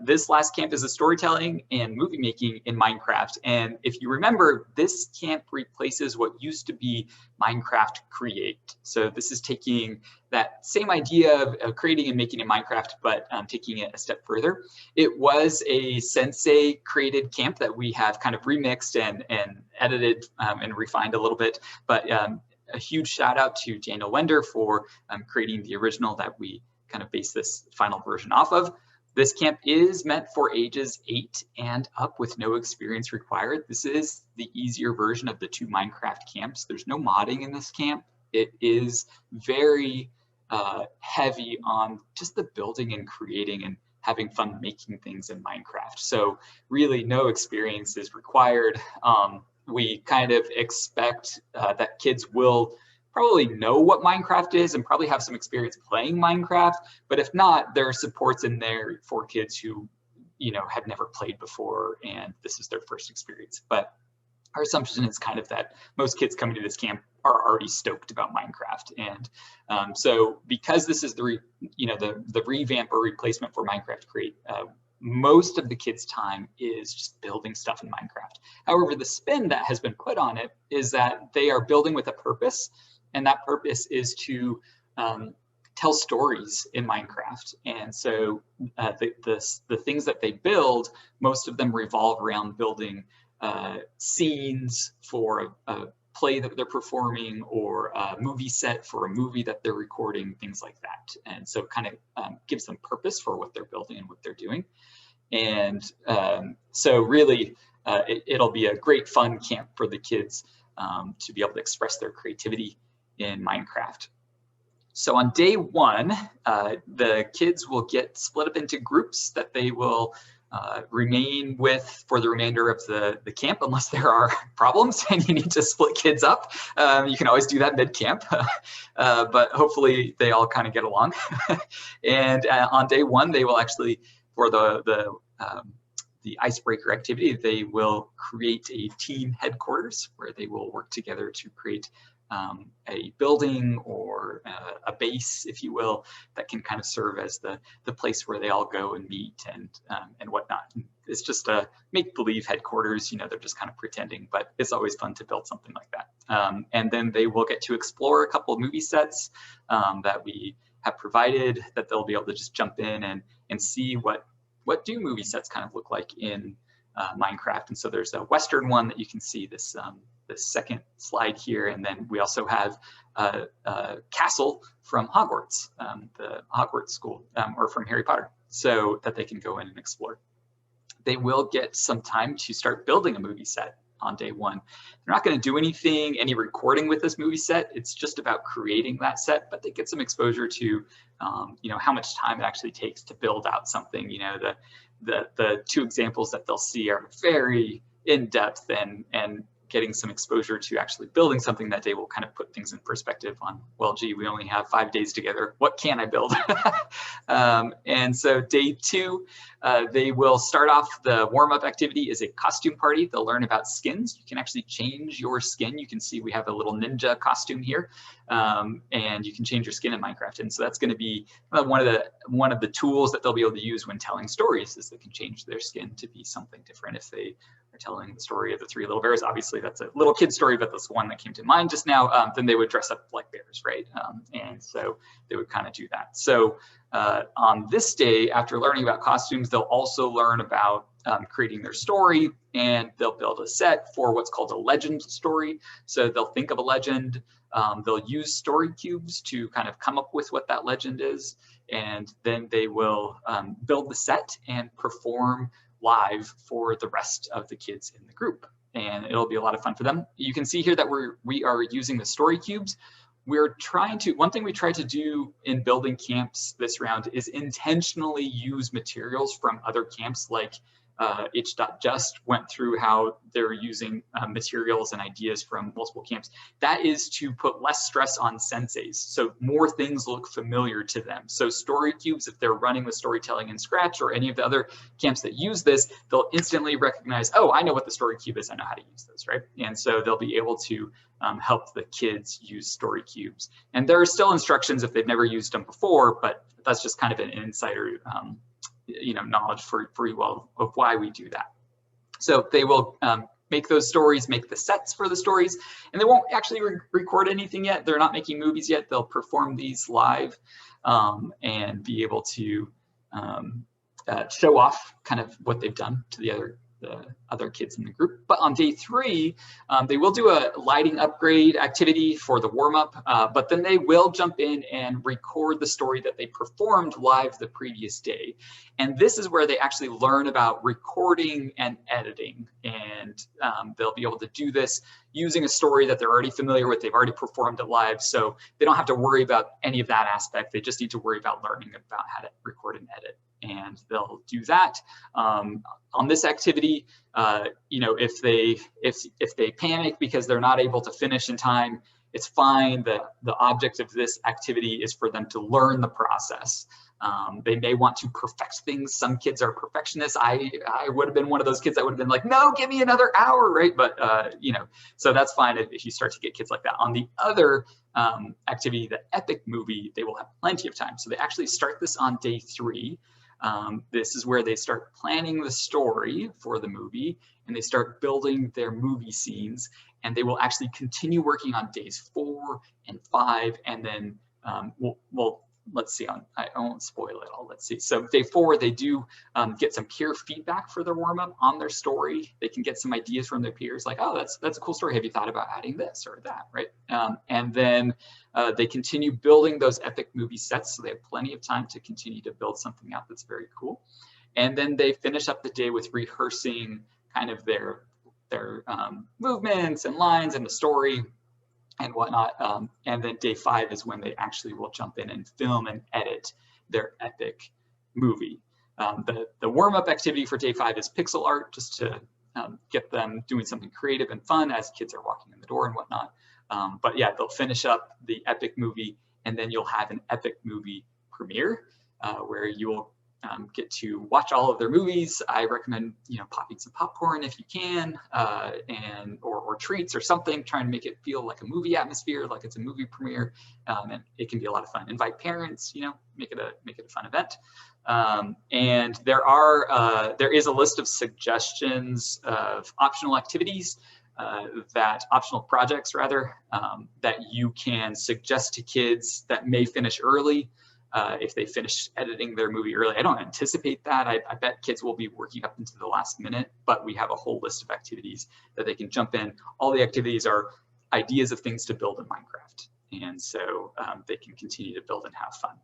This last camp is a storytelling and movie making in Minecraft. And if you remember, this camp replaces what used to be Minecraft Create. So this is taking that same idea of creating and making in Minecraft, but taking it a step further. It was a Sensei created camp that we have kind of remixed and edited and refined a little bit. But a huge shout out to Daniel Wender for creating the original that we kind of base this final version off of. This camp is meant for ages 8 and up with no experience required. This is the easier version of the 2 Minecraft camps. There's no modding in this camp. It is very heavy on just the building and creating and having fun making things in Minecraft. So really no experience is required. We kind of expect that kids will probably know what Minecraft is and probably have some experience playing Minecraft, but if not, there are supports in there for kids who, you know, had never played before and this is their first experience. But our assumption is kind of that most kids coming to this camp are already stoked about Minecraft. And so because this is the revamp or replacement for Minecraft Create, most of the kids' time is just building stuff in Minecraft. However, the spin that has been put on it is that they are building with a purpose. And that purpose is to tell stories in Minecraft. And so the things that they build, most of them revolve around building scenes for a play that they're performing or a movie set for a movie that they're recording, things like that. And so it kind of gives them purpose for what they're building and what they're doing. And so really, it'll be a great fun camp for the kids to be able to express their creativity in Minecraft. So on day 1, the kids will get split up into groups that they will remain with for the remainder of the camp, unless there are problems and you need to split kids up. You can always do that mid-camp, but hopefully they all kind of get along. And on day 1, they will actually, for the icebreaker activity, they will create a team headquarters where they will work together to create a building or a base, if you will, that can kind of serve as the place where they all go and meet and whatnot. It's just a make-believe headquarters, you know, they're just kind of pretending, but it's always fun to build something like that. And then they will get to explore a couple of movie sets that we have provided, that they'll be able to just jump in and see what do movie sets kind of look like in Minecraft. And so there's a Western one that you can see, this the second slide here, and then we also have a castle from Hogwarts, the Hogwarts school, or from Harry Potter, so that they can go in and explore. They will get some time to start building a movie set on day 1. They're not going to do any recording with this movie set. It's just about creating that set, but they get some exposure to, you know, how much time it actually takes to build out something. You know, the 2 examples that they'll see are very in-depth and getting some exposure to actually building something that day will kind of put things in perspective on, well, gee, we only have 5 days together. What can I build? And so day 2, they will start off, the warm-up activity is a costume party. They'll learn about skins. You can actually change your skin. You can see we have a little ninja costume here, and you can change your skin in Minecraft. And so that's going to be one of the tools that they'll be able to use when telling stories, is they can change their skin to be something different. If they are telling the story of the 3 little bears, obviously that's a little kid story, but that's the one that came to mind just now, then they would dress up like bears, right? And so they would kind of do that. So on this day, after learning about costumes, they'll also learn about creating their story, and they'll build a set for what's called a legend story. So they'll think of a legend, they'll use story cubes to kind of come up with what that legend is, and then they will build the set and perform live for the rest of the kids in the group. And it'll be a lot of fun for them. You can see here that we are using the story cubes. We're trying to, one thing we try to do in building camps this round is intentionally use materials from other camps, like H.Just went through how they're using materials and ideas from multiple camps. That is to put less stress on senseis, so more things look familiar to them. So story cubes, if they're running with storytelling in Scratch or any of the other camps that use this, they'll instantly recognize, oh, I know what the story cube is, I know how to use this, right? And so they'll be able to help the kids use story cubes. And there are still instructions if they've never used them before, but that's just kind of an insider knowledge for you all of why we do that. So they will make those stories, make the sets for the stories, and they won't actually record anything yet. They're not making movies yet. They'll perform these live and be able to show off kind of what they've done to the other kids in the group. But on day 3, they will do a lighting upgrade activity for the warm-up, but then they will jump in and record the story that they performed live the previous day. And this is where they actually learn about recording and editing. And they'll be able to do this using a story that they're already familiar with. They've already performed it live, so they don't have to worry about any of that aspect. They just need to worry about learning about how to record and edit. And they'll do that on this activity. If they panic because they're not able to finish in time, it's fine. The object of this activity is for them to learn the process. They may want to perfect things. Some kids are perfectionists. I would have been one of those kids that would have been like, no, give me another hour, right? But so that's fine if you start to get kids like that. On the other activity, the epic movie, they will have plenty of time. So they actually start this on day 3. This is where they start planning the story for the movie, and they start building their movie scenes, and they will actually continue working on days 4 and 5, and then let's see, I won't spoil it all. Let's see. So day 4, they do get some peer feedback for their warm-up on their story. They can get some ideas from their peers, like, oh, that's a cool story. Have you thought about adding this or that, right? And then they continue building those epic movie sets, so they have plenty of time to continue to build something out that's very cool. And then they finish up the day with rehearsing kind of their movements and lines and the story and whatnot. And then day 5 is when they actually will jump in and film and edit their epic movie. The warm-up activity for day 5 is pixel art, just to get them doing something creative and fun as kids are walking in the door and whatnot. But yeah, they'll finish up the epic movie, and then you'll have an epic movie premiere where you'll get to watch all of their movies. I recommend popping some popcorn if you can, or treats or something, trying to make it feel like a movie atmosphere, like it's a movie premiere, and it can be a lot of fun. Invite parents, make it a fun event. And there is a list of suggestions of optional activities, optional projects rather, that you can suggest to kids that may finish early. If they finish editing their movie early. I don't anticipate that. I bet kids will be working up into the last minute, but we have a whole list of activities that they can jump in. All the activities are ideas of things to build in Minecraft. And so they can continue to build and have fun.